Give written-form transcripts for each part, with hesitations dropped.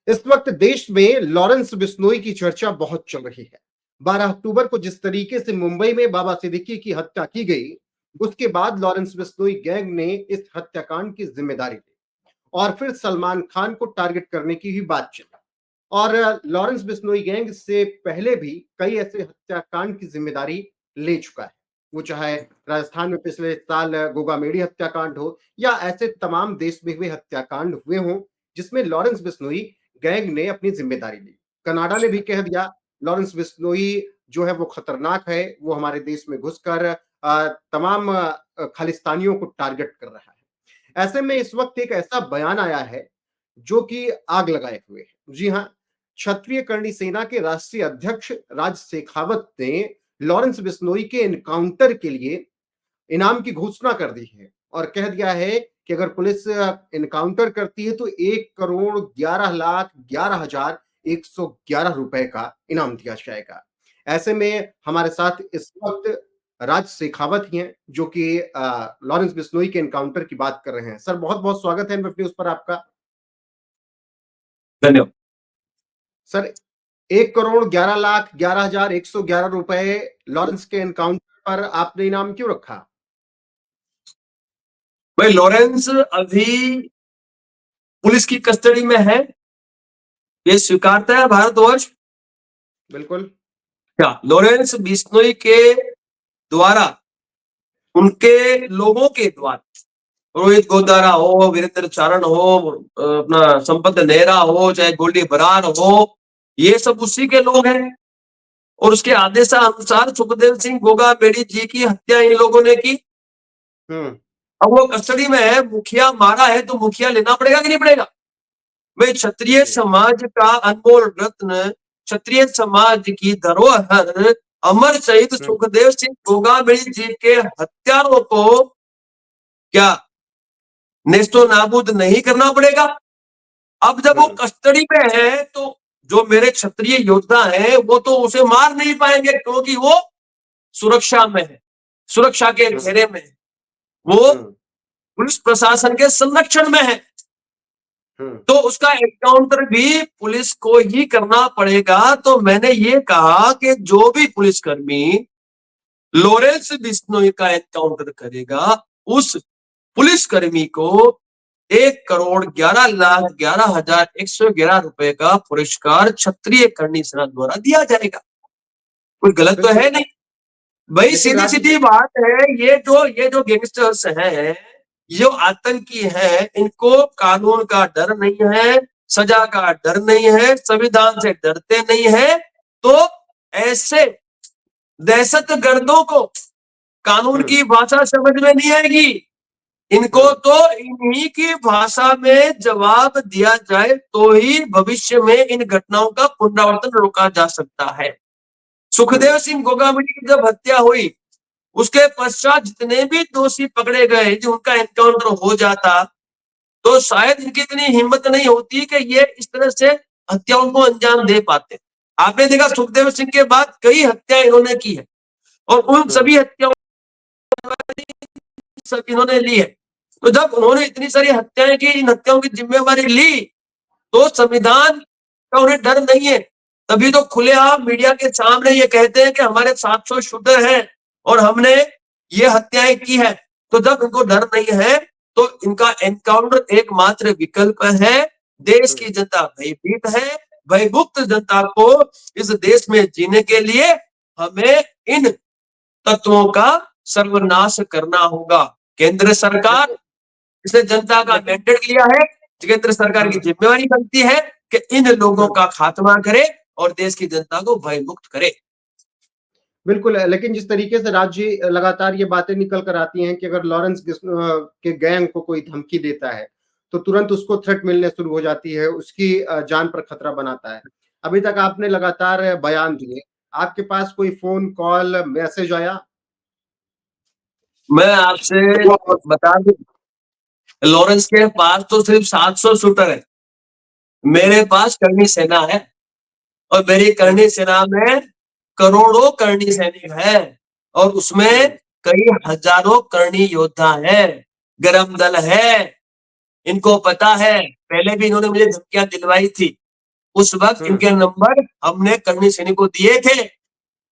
इस वक्त देश में लॉरेंस बिश्नोई की चर्चा बहुत चल रही है। 12 अक्टूबर को जिस तरीके से मुंबई में बाबा सिद्दीकी की हत्या की गई, उसके बाद लॉरेंस बिश्नोई गैंग ने इस हत्याकांड की जिम्मेदारी ली और फिर सलमान खान को टारगेट करने की भी बात चली। और लॉरेंस बिश्नोई गैंग से पहले भी कई ऐसे हत्याकांड की जिम्मेदारी ले चुका है। वो चाहे राजस्थान में पिछले साल गोगामेडी हत्याकांड हो या ऐसे तमाम देश में हुए हत्याकांड हुए हों, जिसमें लॉरेंस बिश्नोई गैंग ने अपनी जिम्मेदारी ली। कनाडा ने भी कह दिया लॉरेंस बिश्नोई जो है वो खतरनाक है, वो हमारे देश में घुसकर तमाम खालिस्तानियों को टारगेट कर रहा है। ऐसे में इस वक्त एक ऐसा बयान आया है जो कि आग लगाए हुए है। जी हाँ, क्षत्रिय करणी सेना के राष्ट्रीय अध्यक्ष राज शेखावत ने लॉरेंस बिश्नोई के एनकाउंटर के लिए इनाम की घोषणा कर दी है और कह दिया है कि अगर पुलिस एनकाउंटर करती है तो 1,11,11,111 रुपए का इनाम दिया जाएगा। ऐसे में हमारे साथ इस वक्त राज शेखावत ही हैं जो कि लॉरेंस बिश्नोई के एनकाउंटर की बात कर रहे हैं। सर बहुत-बहुत स्वागत है एनएफ न्यूज़ पर आपका। धन्यवाद। सर 1,11,11,111 रुपए लॉरेंस के एनकाउंटर पर आपने इनाम क्यों रखा? भाई लॉरेंस अभी पुलिस की कस्टडी में है, ये स्वीकारता है भारतवर्ष। बिल्कुल। क्या लॉरेंस बिश्नोई के द्वारा, उनके लोगों के द्वारा, रोहित गोदारा हो, वीरेंद्र चारण हो, अपना संपत नेहरा हो, चाहे गोल्डी बरार हो, ये सब उसी के लोग हैं। और उसके आदेशानुसार सुखदेव सिंह गोगामेडी जी की हत्या इन लोगों ने की। अब वो कस्टडी में है, मुखिया मारा है तो मुखिया लेना पड़ेगा कि नहीं पड़ेगा? भाई क्षत्रिय समाज का अनमोल रत्न, क्षत्रिय समाज की धरोहर अमर शहीद सुखदेव सिंह गोगामेडी जी के हत्यारों को क्या नेस्तो नाबूद नहीं करना पड़ेगा? अब जब वो कस्टडी में है तो जो मेरे क्षत्रिय योद्धा हैं वो तो उसे मार नहीं पाएंगे, क्योंकि वो सुरक्षा में है, सुरक्षा के घेरे में है, वो पुलिस प्रशासन के संरक्षण में है। तो उसका एनकाउंटर भी पुलिस को ही करना पड़ेगा। तो मैंने ये कहा कि जो भी पुलिसकर्मी लॉरेंस बिश्नोई का एनकाउंटर करेगा, उस पुलिसकर्मी को 1,11,11,111 रुपए का पुरस्कार क्षत्रिय करणी सेना द्वारा दिया जाएगा। कोई गलत तो है नहीं भाई, सीधी सीधी बात है। ये जो गैंगस्टर्स हैं, जो आतंकी हैं, इनको कानून का डर नहीं है, सजा का डर नहीं है, संविधान से डरते नहीं है। तो ऐसे दहशतगर्दों को कानून की भाषा समझ में नहीं आएगी। इनको तो इन्हीं की भाषा में जवाब दिया जाए तो ही भविष्य में इन घटनाओं का पुनरावर्तन रोका जा सकता है। सुखदेव सिंह गोगामेडी की जब हत्या हुई, उसके पश्चात जितने भी दोषी पकड़े गए, जो उनका एनकाउंटर हो जाता तो शायद इनकी इतनी हिम्मत नहीं होती कि ये इस तरह से हत्याओं को अंजाम दे पाते। आपने देखा सुखदेव सिंह के बाद कई हत्याएं इन्होंने की है और उन सभी हत्याओं सब इन्होंने ली है। तो जब उन्होंने इतनी सारी हत्याएं की, इन हत्याओं की जिम्मेवारी ली, तो संविधान का उन्हें डर नहीं है। तभी तो खुलेआम मीडिया के सामने ये कहते हैं कि हमारे 700 शूटर हैं और हमने ये हत्याएं की है। तो जब इनको डर नहीं है तो इनका एनकाउंटर एकमात्र विकल्प है। देश की जनता भयभीत है, भयमुक्त जनता को इस देश में जीने के लिए हमें इन तत्वों का सर्वनाश करना होगा। केंद्र सरकार, इसने जनता का मैंडेट लिया है, केंद्र सरकार की जिम्मेवारी बनती है कि इन लोगों का खात्मा करे और देश की जनता को भयमुक्त करे। बिल्कुल, लेकिन जिस तरीके से राज्य लगातार ये बातें निकल कर आती हैं कि अगर लॉरेंस के गैंग को कोई धमकी देता है तो तुरंत उसको थ्रेट मिलने शुरू हो जाती है, उसकी जान पर खतरा बनाता है। अभी तक आपने लगातार बयान दिए, आपके पास कोई फोन कॉल मैसेज आया? मैं आपसे बता दूं, लॉरेंस के पास तो सिर्फ 700 शूटर है, मेरे पास करणी सेना है और मेरी करणी सेना में करोड़ों करणी सैनिक है और उसमें कई हजारों करणी योद्धा है, गरम दल है। इनको पता है, पहले भी इन्होंने मुझे धमकियां दिलवाई थी उस वक्त इनके नंबर हमने करणी सेनी को दिए थे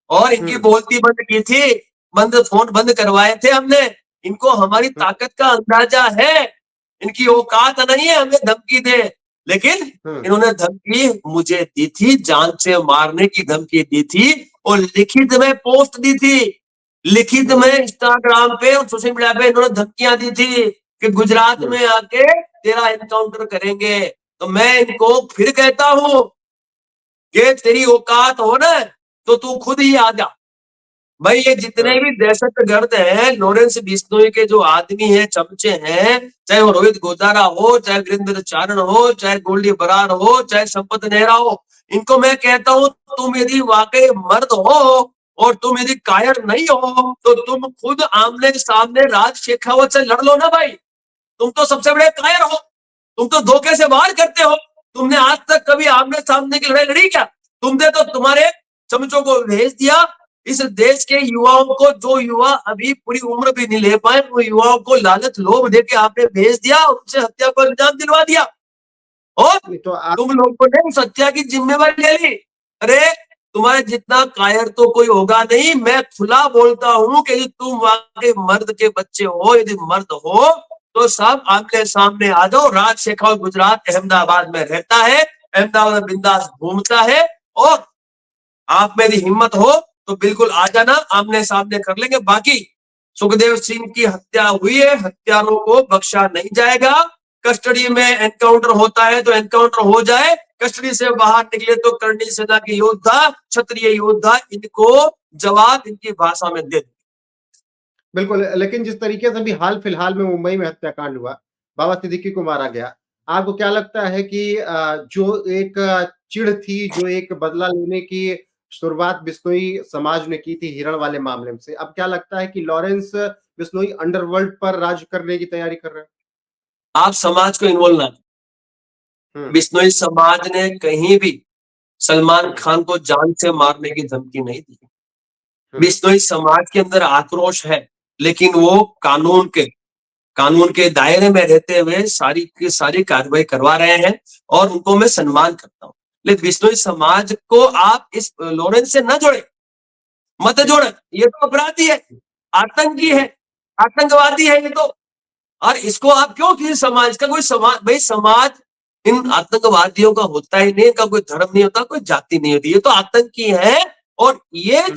और इनकी बोलती बंद की थी, फोन बंद करवाए थे हमने। इनको हमारी ताकत का अंदाजा है, इनकी औकात नहीं है हमें धमकी दे, लेकिन इन्होंने धमकी मुझे दी थी, जान से मारने की धमकी दी थी और लिखित में पोस्ट दी थी, लिखित में इंस्टाग्राम पे और सोशल मीडिया पे इन्होंने धमकियां दी थी कि गुजरात में आके तेरा एनकाउंटर करेंगे। तो मैं इनको फिर कहता हूं कि तेरी औकात हो ना तो तू खुद ही आ जा। भाई ये जितने भी दहशतगर्द हैं, लॉरेंस बिश्नोई के जो आदमी हैं, चमचे हैं, चाहे वो रोहित गोदारा हो, चाहे वीरेंद्र चारण हो, चाहे गोल्डी बरार हो, चाहे संपत नेहरा हो, इनको मैं कहता हूं तुम यदि वाकई मर्द हो और तुम यदि कायर नहीं हो तो तुम खुद आमने सामने राज शेखावत से लड़ लो ना भाई। तुम तो सबसे बड़े कायर हो, तुम तो धोखे से वार करते हो। तुमने आज तक कभी आमने सामने की लड़ाई लड़ी क्या? तुमने तो तुम्हारे चमचों को भेज दिया इस देश के युवाओं को, जो युवा अभी पूरी उम्र भी नहीं ले पाए, वो युवाओं को लालच लोभ देके आपने भेज दिया और उनसे हत्या को अंजाम दिलवा दिया और तो तुम लोगों ने उस हत्या की जिम्मेवारी ले ली। अरे तुम्हारे जितना कायर तो कोई होगा नहीं। मैं खुला बोलता हूं कि यदि तुम वाकई मर्द के बच्चे हो, यदि मर्द हो तो सब आमने सामने आ जाओ। राज शेखावत गुजरात अहमदाबाद में रहता है, अहमदाबाद में बिंदास घूमता है और आप में यदि हिम्मत हो तो बिल्कुल आ जाना, आमने सामने कर लेंगे। बाकी सुखदेव सिंह की हत्या हुई है, हत्यारों को बख्शा नहीं जाएगा। कस्टडी में एनकाउंटर होता है तो एनकाउंटर हो जाए, कस्टडी से बाहर निकले तो करणी सेना के योद्धा, क्षत्रिय योद्धा इनको जवाब इनकी भाषा में दे। बिल्कुल, लेकिन जिस तरीके से अभी हाल फिलहाल में मुंबई में हत्याकांड हुआ, बाबा सिद्दीकी को मारा गया, आपको क्या लगता है कि जो एक चिढ़ थी, जो एक बदला लेने की शुरुआत बिश्नोई समाज ने की थी हिरण वाले मामले से, अब क्या लगता है कि लॉरेंस बिश्नोई अंडरवर्ल्ड पर राज करने की तैयारी कर रहे हैं? आप समाज को इन्वॉल्व ना, बिश्नोई समाज ने कहीं भी सलमान खान को जान से मारने की धमकी नहीं दी। बिश्नोई समाज के अंदर आक्रोश है, लेकिन वो कानून के दायरे में रहते हुए सारी की सारी कार्रवाई करवा रहे हैं और उनको मैं सम्मान करता हूँ। लेकिन बिश्नोई समाज को आप इस लॉरेंस से न जोड़े, मत जोड़े। ये तो अपराधी है, आतंकी है, आतंकवादी है ये तो। और इसको आप क्यों किसी समाज का, कोई समाज, भाई समाज इन आतंकवादियों का होता ही नहीं, का कोई धर्म नहीं होता, कोई जाति नहीं होती, ये तो आतंकी है। और ये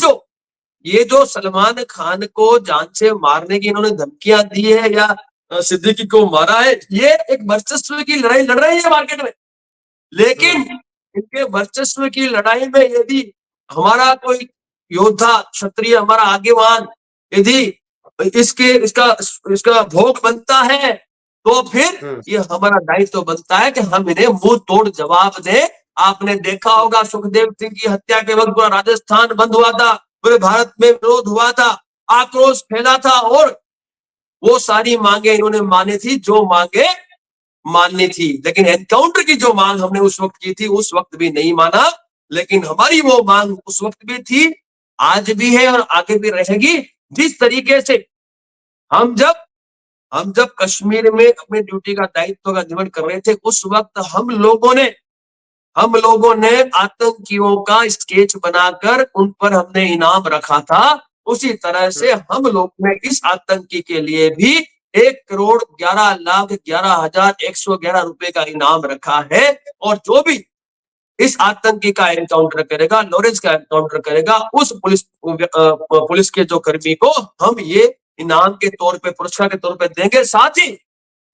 जो सलमान खान को जान से मारने की इन्होंने धमकियां दी है या सिद्दीकी को मारा है, ये एक वर्चस्व की लड़ाई लड़ रहे हैं मार्केट में। लेकिन इनके वर्चस्व की लड़ाई में यदि हमारा कोई योद्धा, क्षत्रिय, हमारा आगेवान यदि इसका भोग बनता है तो फिर ये हमारा दायित्व बनता है कि हम इन्हें मुंह तोड़ जवाब दें। आपने देखा होगा सुखदेव सिंह की हत्या के वक्त पूरा राजस्थान बंद हुआ था, पूरे भारत में विरोध हुआ था, आक्रोश फैला था और वो सारी मांगे इन्होंने मानी थी जो मांगे माननी थी। लेकिन एनकाउंटर की जो मांग हमने उस वक्त की थी, उस वक्त भी नहीं माना। लेकिन हमारी वो मांग उस वक्त भी थी, आज भी है और आगे भी रहेगी। जिस तरीके से हम जब कश्मीर में अपनी ड्यूटी का दायित्व का निर्वहन कर रहे थे, उस वक्त हम लोगों ने आतंकियों का स्केच बनाकर उन पर हमने इनाम रखा था। उसी तरह से हम लोग ने इस आतंकी के लिए भी 1,11,11,111 रुपए का इनाम रखा है। और जो भी इस आतंकी का एनकाउंटर करेगा, लॉरेंस का एनकाउंटर करेगा, उस पुलिस के जो कर्मी को हम ये इनाम के तौर पे, पुरस्कार के तौर पे देंगे। साथ ही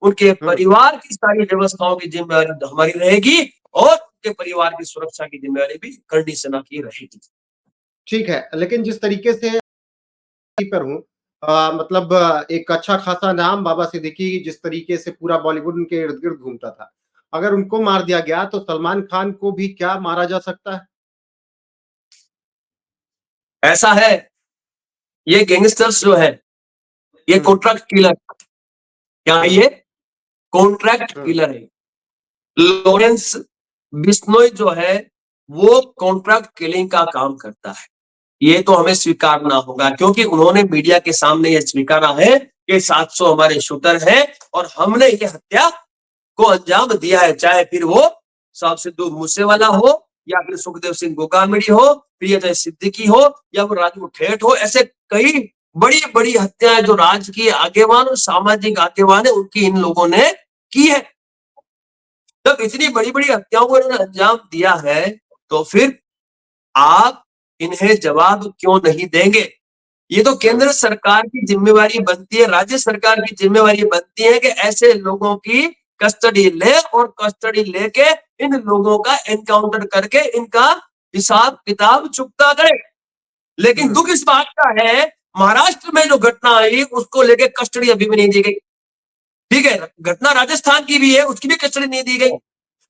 उनके परिवार की सारी व्यवस्थाओं की जिम्मेदारी हमारी रहेगी और उनके परिवार की सुरक्षा की जिम्मेदारी भी करणी सेना की रहेगी। ठीक है, लेकिन जिस तरीके से पर हूँ, मतलब एक अच्छा खासा नाम बाबा सिद्दीकी जिस तरीके से पूरा बॉलीवुड उनके इर्द गिर्द घूमता था, अगर उनको मार दिया गया तो सलमान खान को भी क्या मारा जा सकता है? ऐसा है, ये गैंगस्टर्स जो है, ये कॉन्ट्रैक्ट किलर, क्या है ये? कॉन्ट्रैक्ट किलर है। लॉरेंस बिश्नोई जो है वो कॉन्ट्रैक्ट किलिंग का काम करता है। ये तो हमें स्वीकारना होगा, क्योंकि उन्होंने मीडिया के सामने ये स्वीकारा है कि 700 हमारे शूटर हैं और हमने ये हत्या को अंजाम दिया है, चाहे फिर वो साहब सिद्धू मूसेवाला हो, या फिर सुखदेव सिंह गोगामड़ी हो, फिर अजय सिद्दीकी हो, या फिर राजू ठेठ हो, ऐसे कई बड़ी बड़ी हत्याएं जो राजकीय आगेवान और सामाजिक आगेवान है उनकी इन लोगों ने की है। जब इतनी बड़ी बड़ी हत्याओं को इन्होंने अंजाम दिया है तो फिर आप इन्हें जवाब क्यों नहीं देंगे? ये तो केंद्र सरकार की जिम्मेवारी बनती है, राज्य सरकार की जिम्मेवारी बनती है कि ऐसे लोगों की कस्टडी ले और कस्टडी लेके इन लोगों का एनकाउंटर करके इनका हिसाब किताब चुकता करे। लेकिन दुख इस बात का है, महाराष्ट्र में जो घटना आई उसको लेके कस्टडी अभी भी नहीं दी गई। ठीक है, घटना राजस्थान की भी है, उसकी भी कस्टडी नहीं दी गई।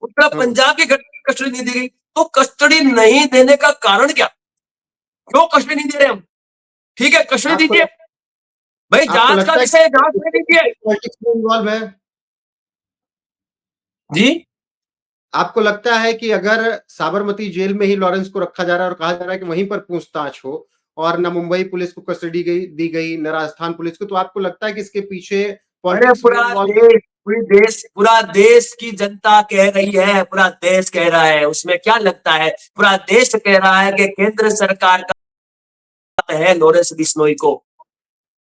उत्तर पंजाब की घटना की कस्टडी नहीं दी गई। तो कस्टडी नहीं देने का कारण क्या? क्यों कस्टडी नहीं दे रहे हम? ठीक है, कस्टडी दीजिए भाई, जांच का विषय है, जांच में दीजिए। पॉलिटिक्स में इन्वॉल्व है जी, आपको लगता है कि अगर साबरमती जेल में ही लॉरेंस को रखा जा रहा है और कहा जा रहा है कि वहीं पर पूछताछ हो और न मुंबई पुलिस को कस्टडी दी गई न राजस्थान पुलिस को, तो आपको लगता है कि इसके पीछे पॉलिटिक्स में पूरा देश की जनता कह रही है, पूरा देश कह रहा है, उसमें क्या लगता है? पूरा देश कह रहा है कि केंद्र सरकार का है लॉरेंस बिश्नोई को।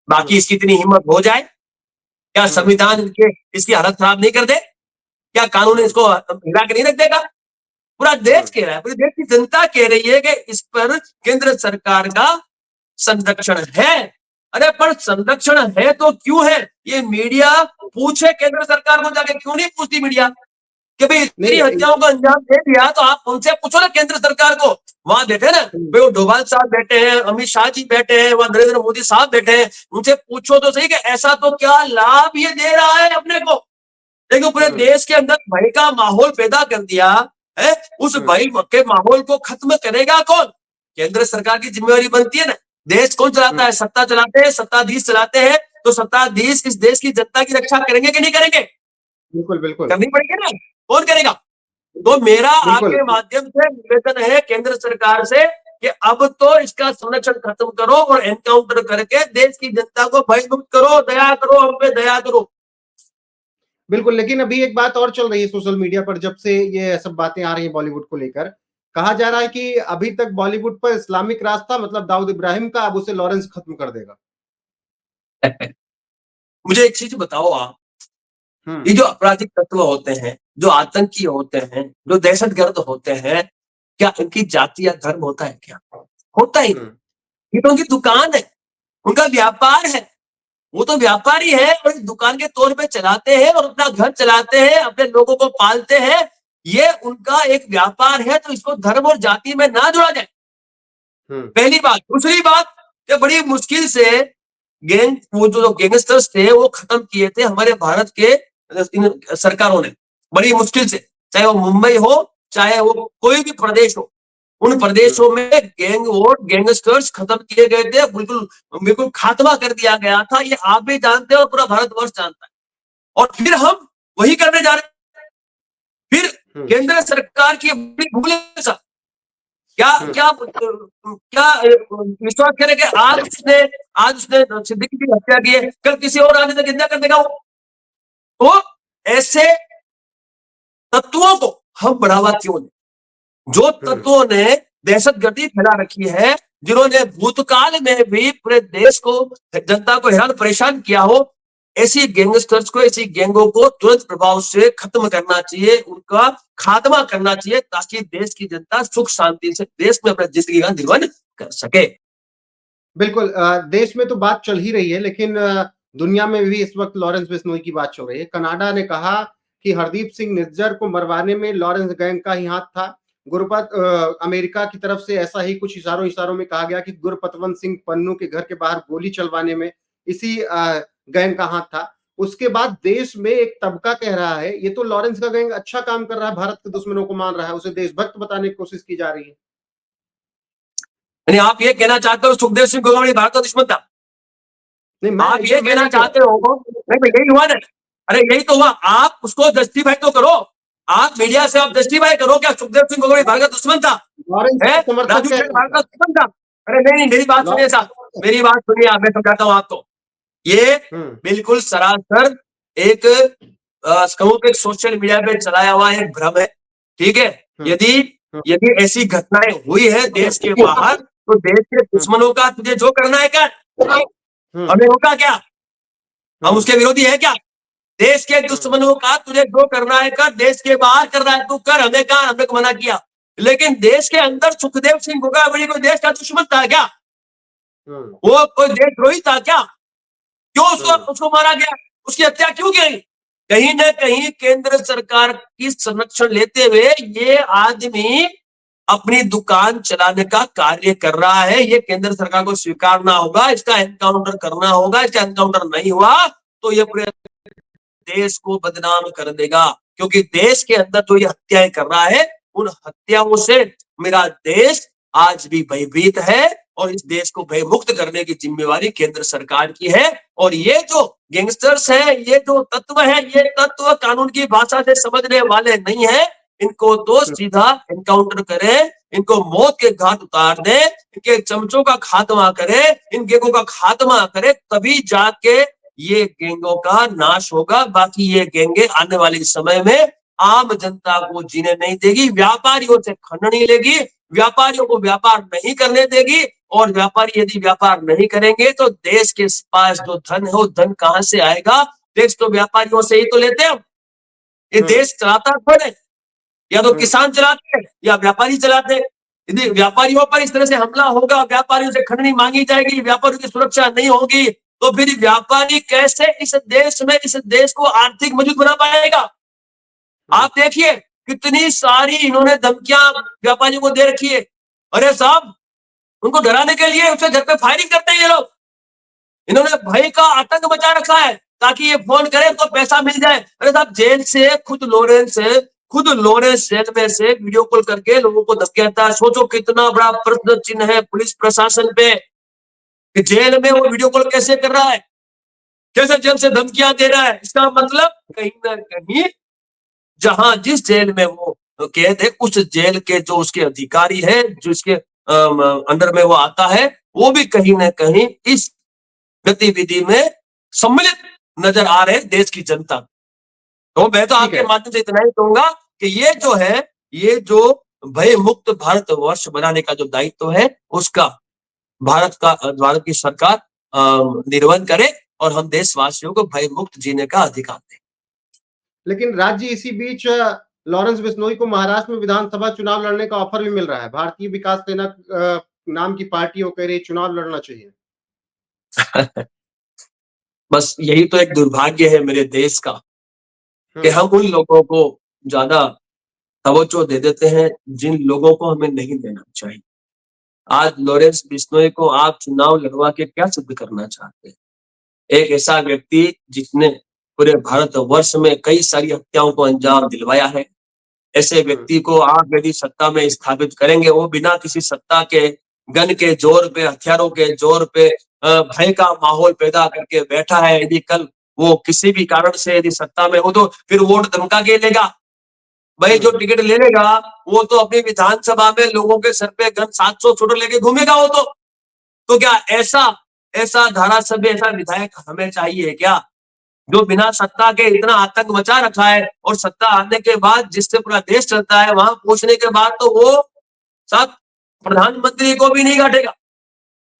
बाकी इसकी इतनी हिम्मत हो जाए, क्या संविधान इसकी हालत खराब नहीं कर दे? क्या कानून इसको हिला के नहीं रख देगा? पूरा देश कह रहा है, पूरी देश की जनता कह रही है कि इस पर केंद्र सरकार का संरक्षण है। अरे पर संरक्षण है तो क्यों है? ये मीडिया पूछे केंद्र सरकार को जाके, क्यों नहीं पूछती मीडिया कि भाई इतनी हत्याओं का अंजाम दे दिया तो आप उनसे पूछो ना केंद्र सरकार को। वहां बैठे ना भाई, वो डोभाल साहब बैठे हैं, अमित शाह जी बैठे हैं, वहां नरेंद्र मोदी साहब बैठे हैं, उनसे पूछो तो सही कि ऐसा तो क्या लाभ ये दे रहा है अपने को। लेकिन पूरे देश के अंदर भय का माहौल पैदा कर दिया है। उस भय के माहौल को खत्म करेगा कौन? केंद्र सरकार की जिम्मेवारी बनती है ना। देश कौन चलाता है? सत्ता चलाते हैं, सत्ताधीश चलाते हैं। तो सत्ताधीश इस देश की जनता की रक्षा करेंगे कि नहीं करेंगे? बिल्कुल बिल्कुल करनी पड़ेगी ना, कौन करेगा? तो मेरा आपके माध्यम से निवेदन है केंद्र सरकार से कि अब तो इसका संरक्षण खत्म करो और एनकाउंटर करके देश की जनता को भयमुक्त करो, दया करो, हम पे दया करो। बिल्कुल, लेकिन अभी एक बात और चल रही है सोशल मीडिया पर, जब से ये सब बातें आ रही हैं बॉलीवुड को लेकर, कहा जा रहा है कि अभी तक बॉलीवुड पर इस्लामिक राज था, मतलब दाऊद इब्राहिम का, अब उसे लॉरेंस खत्म कर देगा। मुझे एक चीज बताओ आप, ये जो आपराधिक तत्व होते हैं, जो आतंकी होते हैं, जो दहशतगर्द होते हैं, क्या इनकी जाति या धर्म होता है क्या? होता ही नहीं। ये तो उनकी दुकान है, उनका व्यापार है। वो तो व्यापारी है और दुकान के तौर पे चलाते हैं और अपना घर चलाते हैं, अपने लोगों को पालते हैं। ये उनका एक व्यापार है, तो इसको धर्म और जाति में ना जोड़ा जाए, पहली बात। दूसरी बात, ये बड़ी मुश्किल से वो जो गैंगस्टर्स थे वो खत्म किए थे हमारे भारत के सरकारों ने, बड़ी मुश्किल से, चाहे वो मुंबई हो चाहे वो कोई भी प्रदेश हो। उन प्रदेशों में गैंग वॉर, गैंगस्टर्स खत्म किए गए थे, बिल्कुल बिल्कुल खात्मा कर दिया गया था। ये आप भी जानते हैं और पूरा भारतवर्ष जानता है। और फिर हम वही करने जा रहे हैं। फिर केंद्र सरकार की बड़ी भूल है सर। क्या क्या क्या विश्वास करें कि आज उसने सिद्दीकी की हत्या की है, कल किसी और आदमी तक हत्या कर देगा वो? तो ऐसे तत्वों को हम बढ़ावा क्यों दें? जो तत्वों ने दहशतगर्दी फैला रखी है, जिन्होंने भूतकाल में भी पूरे देश को, जनता को हैरान परेशान किया हो, ऐसी गैंगस्टर्स को, ऐसी गैंगों को तुरंत प्रभाव से खत्म करना चाहिए, उनका खात्मा करना चाहिए, ताकि देश की जनता सुख शांति से देश में अपनी जिंदगी का निर्वहन कर सके। बिल्कुल, देश में तो बात चल ही रही है, लेकिन दुनिया में भी इस वक्त लॉरेंस बिश्नोई की बात चल रही है। कनाडा ने कहा कि हरदीप सिंह निज्जर को मरवाने में लॉरेंस गैंग का ही हाथ था। अमेरिका की तरफ से ऐसा ही कुछ इशारों में कहा गया कि गुरपतवंत सिंह पन्नू के घर के बाहर गोली चलवाने में इसी गैंग का हाथ था। उसके बाद देश में एक तबका कह रहा है ये तो लॉरेंस का गैंग अच्छा काम कर रहा है, भारत के दुश्मनों को मान रहा है, उसे देशभक्त बताने की कोशिश की जा रही है। आप ये कहना चाहते हो सुखदेव सिंह गोगावड़ी भारत का दुश्मन था? नहीं, आप ये कहना चाहते हो? नहीं, यही हुआ ना। अरे यही तो हुआ। आप उसको जस्टिफाई तो करो, आप मीडिया से आप जस्टिफाई करो क्या सुखदेव सिंह गोगावड़ी भारत का दुश्मन था? राजू ठेठ भारत का दुश्मन था? अरे नहीं, मेरी बात सुनिए साहब, मेरी बात सुनिए आप, मैं समझाता हूँ आपको। ये बिल्कुल सरासर एक कहूं कि सोशल मीडिया पे चलाया हुआ एक भ्रम है ठीक है। यदि यदि ऐसी घटनाएं हुई है देश के बाहर, तो देश के दुश्मनों का तुझे जो करना है क्या, हमें होगा क्या, हम उसके विरोधी है क्या? देश के दुश्मनों का तुझे जो करना है कर, देश के बाहर करना है तू कर, हमें कहा, हमने को मना किया। लेकिन देश के अंदर सुखदेव सिंह गोगावली कोई देश का दुश्मन था क्या? वो कोई देशद्रोही था क्या? क्यों उसको मारा गया, उसकी हत्या क्यों की? कहीं ना कहीं केंद्र सरकार की संरक्षण लेते हुए ये आदमी अपनी दुकान चलाने का कार्य कर रहा है। ये केंद्र सरकार को स्वीकारना होगा, इसका एनकाउंटर करना होगा। इसका एनकाउंटर नहीं हुआ तो ये पूरे देश को बदनाम कर देगा, क्योंकि देश के अंदर जो ये हत्याएं कर रहा है, उन हत्याओं से मेरा देश आज भी भयभीत है और इस देश को भयमुक्त करने की जिम्मेवारी केंद्र सरकार की है। और ये जो गैंगस्टर्स हैं, ये जो तत्व है, ये तत्व कानून की भाषा से समझने वाले नहीं है। इनको तो सीधा एनकाउंटर करें, इनको मौत के घाट उतार दें, इनके चमचों का खात्मा करें, इन गैंगों का खात्मा करें, तभी जाके ये गैंगों का नाश होगा। बाकी ये गैंगे आने वाले समय में आम जनता को जीने नहीं देगी, व्यापारियों से खंडनी लेगी, व्यापारियों को व्यापार नहीं करने देगी। और व्यापारी यदि व्यापार नहीं करेंगे तो देश के पास जो धन है वो धन कहां से आएगा? देश तो व्यापारियों से ही तो लेते हैं। ये देश चलाता कौन है? या तो किसान चलाते हैं या व्यापारी चलाते हैं। यदि व्यापारियों पर इस तरह से हमला होगा, व्यापारियों से खंडनी मांगी जाएगी, व्यापारियों की सुरक्षा नहीं होगी, तो फिर व्यापारी कैसे इस देश में इस देश को आर्थिक मजबूत बना पाएगा? आप देखिए कितनी सारी इन्होंने धमकियां व्यापारियों को दे रखी है। अरे साहब, उनको डराने के लिए उसके घर पे फायरिंग करते हैं ये लोग। इन्होंने भय का आतंक मचा रखा है ताकि ये फोन करे तो पैसा मिल जाए। अरे साहब, जेल से खुद लोरेंस जेल में से वीडियो कॉल करके लोगों को धमकियाता है। सोचो कितना बड़ा प्रश्न चिन्ह है पुलिस प्रशासन पे कि जेल में वो वीडियो कॉल कैसे कर रहा है, कैसे जेल से धमकियां दे रहा है। इसका मतलब कहीं ना कहीं जहां जिस जेल में वो कैद है, उस जेल के जो उसके अधिकारी है, जो इसके अंडर में वो आता है, वो भी कहीं ना कहीं इस गतिविधि में सम्मिलित नजर आ रहे देश की जनता। तो मैं तो आपके माध्यम से इतना ही कहूंगा कि ये जो है, ये जो भय मुक्त भारत वर्ष बनाने का जो दायित्व है, उसका भारत की सरकार निर्वहन करे और हम देशवासियों को भय मुक्त जीने का अधिकार दें। लेकिन राज्य इसी बीच लॉरेंस बिश्नोई को महाराष्ट्र में विधानसभा चुनाव लड़ने का ऑफर भी मिल रहा है। भारतीय विकास सेना नाम की पार्टी वो कह रही चुनाव लड़ना चाहिए। बस यही तो एक दुर्भाग्य है मेरे देश का कि हम उन लोगों को ज्यादा तवज्जो दे देते हैं जिन लोगों को हमें नहीं देना चाहिए। आज लॉरेंस बिश्नोई को आप चुनाव लड़वा के क्या सिद्ध करना चाहते हैं? एक ऐसा व्यक्ति जिसने पूरे भारत वर्ष में कई सारी हत्याओं को अंजाम दिलवाया है, ऐसे व्यक्ति को आप यदि सत्ता में स्थापित करेंगे, वो बिना किसी सत्ता के गन के जोर पे, हथियारों के जोर पे भय का माहौल पैदा करके बैठा है। यदि कल वो किसी भी कारण से यदि सत्ता में हो तो फिर वोट धमका के लेगा। भाई जो टिकट ले लेगा वो तो अपनी विधानसभा में लोगों के सर पे गन 700 शूटर लेके घूमेगा वो तो क्या ऐसा धारासभ्य, ऐसा विधायक हमें चाहिए क्या, जो बिना सत्ता के इतना आतंक मचा रखा है और सत्ता आने के बाद जिससे पूरा देश चलता है, वहां पहुंचने के बाद तो वो साथ प्रधानमंत्री को भी नहीं काटेगा।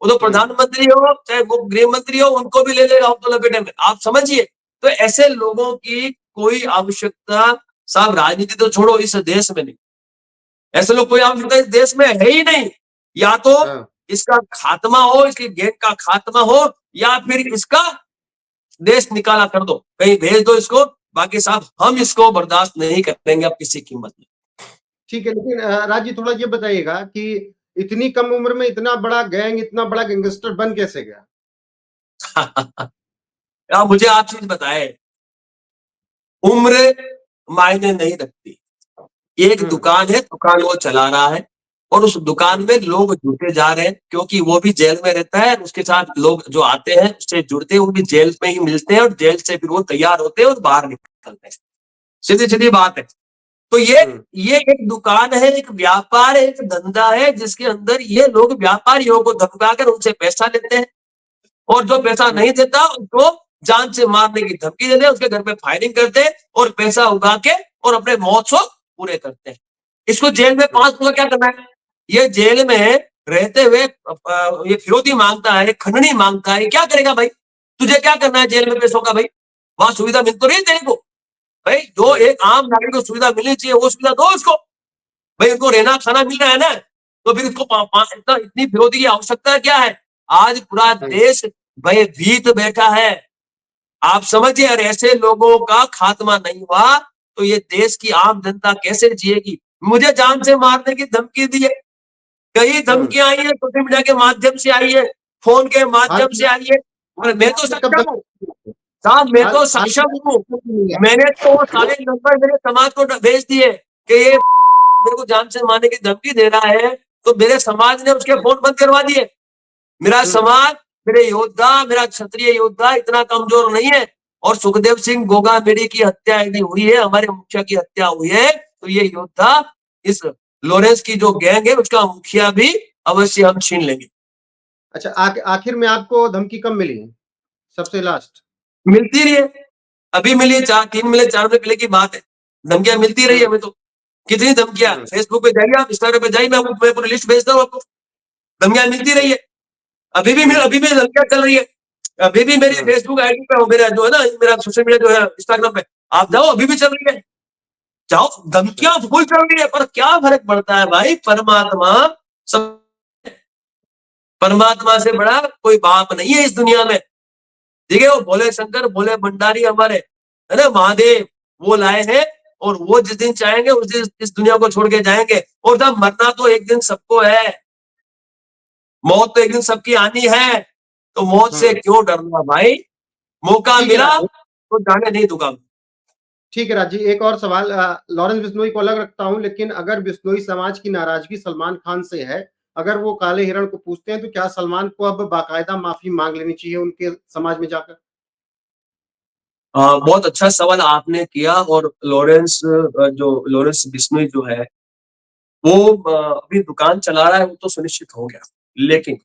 वो तो प्रधानमंत्री हो चाहे वो गृह मंत्री हो, उनको भी ले लेगा तो लपेटे में। आप समझिए, तो ऐसे लोगों की कोई आवश्यकता, साहब राजनीति तो छोड़ो, इस देश में नहीं, ऐसे लोग कोई आवश्यकता इस देश में है ही नहीं। या तो इसका खात्मा हो, इसकी गैंग का खात्मा हो, या फिर इसका देश निकाला कर दो, कहीं भेज दो इसको। बाकी साहब हम इसको बर्दाश्त नहीं करेंगे अब किसी कीमत में। ठीक है, लेकिन राजी थोड़ा ये बताइएगा कि इतनी कम उम्र में इतना बड़ा गैंग, इतना बड़ा गैंगस्टर बन कैसे गया? मुझे आप चीज बताए, उम्र मायने नहीं रखती। एक दुकान है, दुकान वो चला रहा है और उस दुकान में लोग जुड़ते जा रहे हैं, क्योंकि वो भी जेल में रहता है, उसके साथ लोग जो आते हैं उससे जुड़ते हैं, वो भी जेल में ही मिलते हैं और जेल से फिर वो तैयार होते हैं और बाहर निकलते हैं। सीधी सीधी बात है। तो ये एक दुकान है, एक व्यापार है, एक धंधा है, जिसके अंदर ये लोग व्यापारियों को धमकाकर उनसे पैसा लेते हैं और जो पैसा नहीं देता उसको जान से मारने की धमकी देते हैं, उसके घर पे फायरिंग करते हैं और पैसा उगा के और अपने मौत पूरे करते हैं। इसको जेल में 5 साल क्या करना है? ये जेल में रहते हुए ये फिरौती मांगता है, खंडनी मांगता है, क्या करेगा भाई? तुझे क्या करना है जेल में पैसों का भाई? वहां सुविधा मिल तो रही है तेरे को भाई? जो एक आम नागरिक को सुविधा मिलनी चाहिए वो सुविधा दो उसको भाई। उनको रहना खाना मिल रहा है ना, तो फिर इसको इतनी फिरौती की आवश्यकता क्या है? आज पूरा देश भयभीत बैठा है, आप समझिए। और ऐसे लोगों का खात्मा नहीं हुआ तो ये देश की आम जनता कैसे जिएगी? मुझे जान से मारने की धमकी दी है, कई धमकियां आई है, सोशल मीडिया के माध्यम से आई है, फोन के माध्यम से आई है, और मैं तो सक्षम हूँ साहब, मैं तो सक्षम हूँ। मैंने तो सारे नंबर मेरे समाज को भेज दिए कि ये मेरे को जान से मारने की धमकी दे रहा है, तो मेरे समाज ने उसके फोन बंद करवा दिए। मेरा समाज, मेरे योद्धा, मेरा क्षत्रिय योद्धा इतना कमजोर नहीं है। और सुखदेव सिंह गोगामेडी की हत्या यदि हुई है, हमारे मुखिया की हत्या हुई है, तो ये योद्धा इस लॉरेंस की जो गैंग है उसका मुखिया भी अवश्य हम छीन लेंगे। अच्छा, आखिर में आपको धमकी कब मिली? सबसे लास्ट मिलती रही है, अभी मिली 3 मिले, 4 महीने पहले की बात है। धमकियां मिलती रही है हमें तो। कितनी धमकियां? फेसबुक पे जाइए आप, इंस्टाग्राम पे जाइए, मैं पूरी लिस्ट भेजता हूँ आपको। धमकियां मिलती रही है, अभी भी धमकियां चल रही है। अभी भी मेरी फेसबुक आईडी पे, मेरा जो है ना, मेरा सोशल मीडिया जो है इंस्टाग्राम पे, आप जाओ, अभी भी चल रही है। जाओ, धमकियां फुल चल रही है, पर क्या फर्क पड़ता है भाई? परमात्मा सब, परमात्मा से बड़ा कोई बाप नहीं है इस दुनिया में। ठीक है, वो भोले शंकर, भोले भंडारी हमारे, है ना, महादेव, वो लाए हैं, और वो जिस दिन चाहेंगे उस दिन इस दुनिया को छोड़ के जाएंगे। और जब मरना तो एक दिन सबको है, मौत तो एक दिन सबकी आनी है, तो मौत से क्यों डरना भाई? मौका मिला तो जाने नहीं दूंगा। ठीक है राज जी, एक और सवाल, लॉरेंस बिश्नोई को अलग रखता हूं, लेकिन अगर बिश्नोई समाज की नाराजगी सलमान खान से है, अगर वो काले हिरण को पूछते हैं, तो क्या सलमान को अब बाकायदा माफी मांग लेनी चाहिए उनके समाज में जाकर? बहुत अच्छा सवाल आपने किया। और लॉरेंस बिश्नोई जो है वो अभी दुकान चला रहा है, वो तो सुनिश्चित हो गया, लेकिन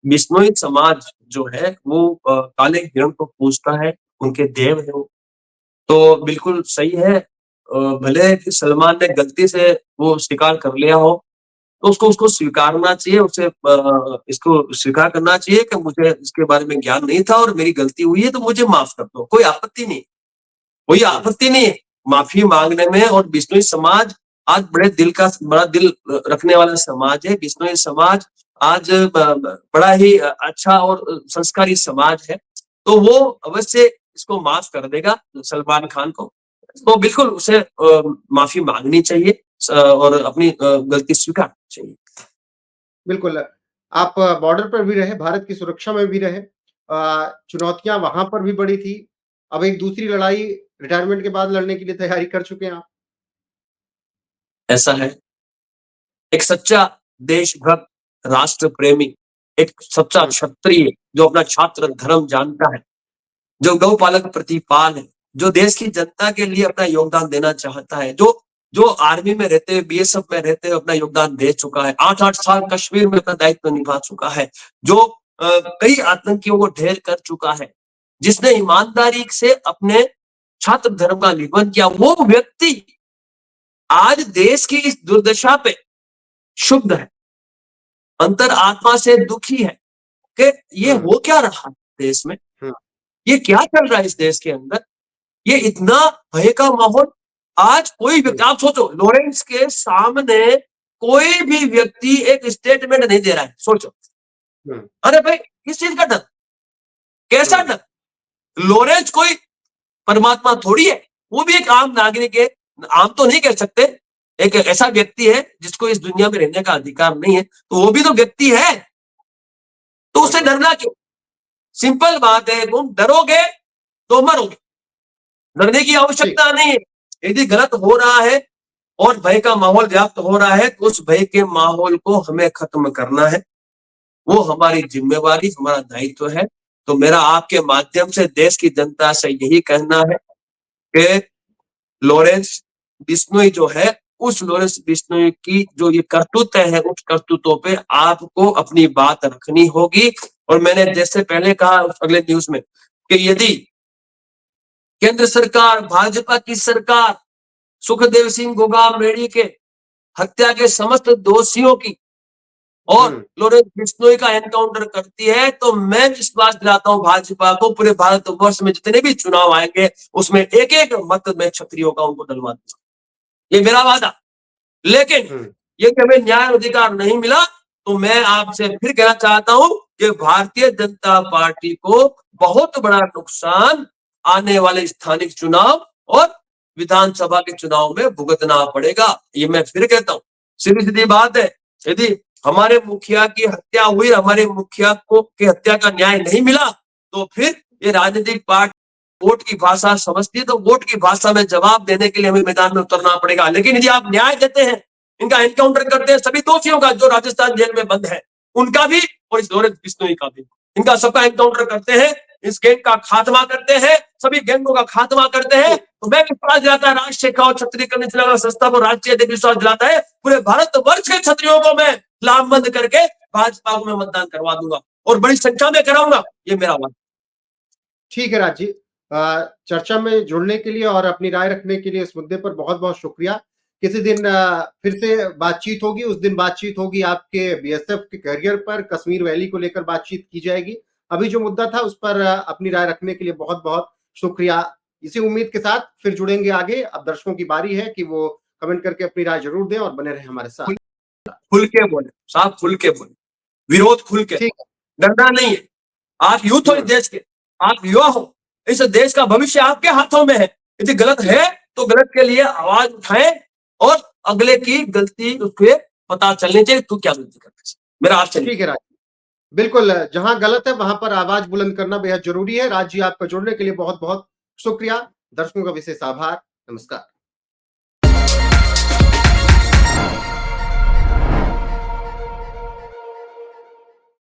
बिश्नोई समाज जो है वो काले हिरण को पूजता है, उनके देव है वो, तो बिल्कुल सही है। भले कि सलमान ने गलती से वो स्वीकार कर लिया हो, तो उसको उसको स्वीकारना चाहिए, उसे इसको स्वीकार करना चाहिए कि मुझे इसके बारे में ज्ञान नहीं था और मेरी गलती हुई है, तो मुझे माफ कर दो, कोई आपत्ति नहीं, कोई आपत्ति नहीं है माफी मांगने में। और बिश्नोई समाज आज बड़ा दिल रखने वाला समाज है। बिश्नोई समाज आज बड़ा ही अच्छा और संस्कारी समाज है, तो वो अवश्य इसको माफ कर देगा सलमान खान को। तो बिल्कुल उसे माफी मांगनी चाहिए और अपनी गलती स्वीकार चाहिए। बिल्कुल, आप बॉर्डर पर भी रहे, भारत की सुरक्षा में भी रहे, चुनौतियां वहां पर भी बड़ी थी, अब एक दूसरी लड़ाई रिटायरमेंट के बाद लड़ने के लिए तैयारी कर चुके हैं आप। ऐसा है, एक सच्चा देशभक्त, राष्ट्र प्रेमी, एक सच्चा क्षत्रिय जो अपना छात्र धर्म जानता है, जो गौपालक प्रतिपाल है, जो देश की जनता के लिए अपना योगदान देना चाहता है, जो आर्मी में रहते हुए, बीएसएफ में रहते हुए अपना योगदान दे चुका है, 8-8 साल कश्मीर में अपना दायित्व निभा चुका है, जो कई आतंकियों को ढेर कर चुका है, जिसने ईमानदारी से अपने छात्र धर्म का निर्वहन किया, वो व्यक्ति आज देश की इस दुर्दशा पे क्षुब्ध है, अंतर आत्मा से दुखी है कि ये हो क्या रहा है देश में, ये क्या चल रहा है इस देश के अंदर, ये इतना भय का माहौल। आज कोई व्यक्ति, आप सोचो, लॉरेंस के सामने कोई भी व्यक्ति एक स्टेटमेंट नहीं दे रहा है, सोचो। अरे भाई, किस चीज का डर? कैसा डर? लॉरेंस कोई परमात्मा थोड़ी है, वो भी एक आम नागरिक है। आम तो नहीं कह सकते, एक ऐसा व्यक्ति है जिसको इस दुनिया में रहने का अधिकार नहीं है, तो वो भी तो व्यक्ति है, तो उससे डरना क्यों? सिंपल बात है, तुम डरोगे तो मरोगे, डरने की आवश्यकता नहीं है। यदि गलत हो रहा है और भय का माहौल व्याप्त हो रहा है, तो उस भय के माहौल को हमें खत्म करना है, वो हमारी जिम्मेवारी, हमारा दायित्व है। तो मेरा आपके माध्यम से देश की जनता से यही कहना है कि लॉरेंस बिश्नोई जो है, उस लॉरेंस बिश्नोई की जो ये करतूत है, उस करतूतों पे आपको अपनी बात रखनी होगी। और मैंने जैसे पहले कहा अगले न्यूज में कि यदि केंद्र सरकार, भाजपा की सरकार सुखदेव सिंह गोगामेडी के हत्या के समस्त दोषियों की और लॉरेंस बिश्नोई का एनकाउंटर करती है, तो मैं विश्वास दिलाता हूं भाजपा को, पूरे भारतवर्ष में जितने भी चुनाव आएंगे उसमें एक एक मत में क्षत्रियों का उनको डलवा दूंगा, ये मेरा वादा। लेकिन ये कि हमें न्याय अधिकार नहीं मिला, तो मैं आपसे फिर कहना चाहता हूं कि भारतीय जनता पार्टी को बहुत बड़ा नुकसान आने वाले स्थानिक चुनाव और विधानसभा के चुनाव में भुगतना पड़ेगा। ये मैं फिर कहता हूं, सीधी सीधी बात है, यदि हमारे मुखिया की हत्या हुई, हमारे मुखिया को की हत्या का न्याय नहीं मिला, तो फिर ये राजनीतिक पार्टी वोट की भाषा समझती है, तो वोट की भाषा में जवाब देने के लिए हमें मैदान में उतरना पड़ेगा। लेकिन यदि आप न्याय देते हैं, इनका एनकाउंटर करते हैं, सभी दोषियों का जो राजस्थान जेल में बंद है उनका भी और इस लॉरेंस बिश्नोई का भी, इनका सबका एनकाउंटर करते हैं, इस गैंग का खात्मा करते हैं, सभी गैंगों का खात्मा करते हैं, तो मैं विश्वास दिलाता है राष्ट्रीय शिक्षा और क्षत्रियकरण संस्था को राष्ट्रीय विश्वास दिलाता है, पूरे भारतवर्ष के क्षत्रियों को मैं लामबंद करके भाजपा को मैं मतदान करवा दूंगा और बड़ी संख्या में कराऊंगा, ये मेरा वादा। ठीक है राज जी, चर्चा में जुड़ने के लिए और अपनी राय रखने के लिए इस मुद्दे पर बहुत बहुत शुक्रिया। किसी दिन फिर से बातचीत होगी, उस दिन बातचीत होगी आपके बीएसएफ के करियर पर, कश्मीर वैली को लेकर बातचीत की जाएगी। अभी जो मुद्दा था उस पर अपनी राय रखने के लिए बहुत बहुत शुक्रिया। इसी उम्मीद के साथ फिर जुड़ेंगे आगे। अब दर्शकों की बारी है कि वो कमेंट करके अपनी राय जरूर दें और बने रहे हमारे साथ। खुल के बोले साहब, खुल के बोले, विरोध खुल के, डरना नहीं है। आप यूथ हो इस देश के, आप युवा हो, इस देश का भविष्य आपके हाथों में है। यदि गलत है तो गलत के लिए आवाज उठाएं और अगले की गलती उसके पता चलनी चाहिए, तू क्या गलती करता है। मेरा आपसे ठीक है राज, बिल्कुल, जहां गलत है वहां पर आवाज बुलंद करना बेहद जरूरी है। राज जी, आपका जुड़ने के लिए बहुत बहुत शुक्रिया। दर्शकों का विशेष आभार। नमस्कार।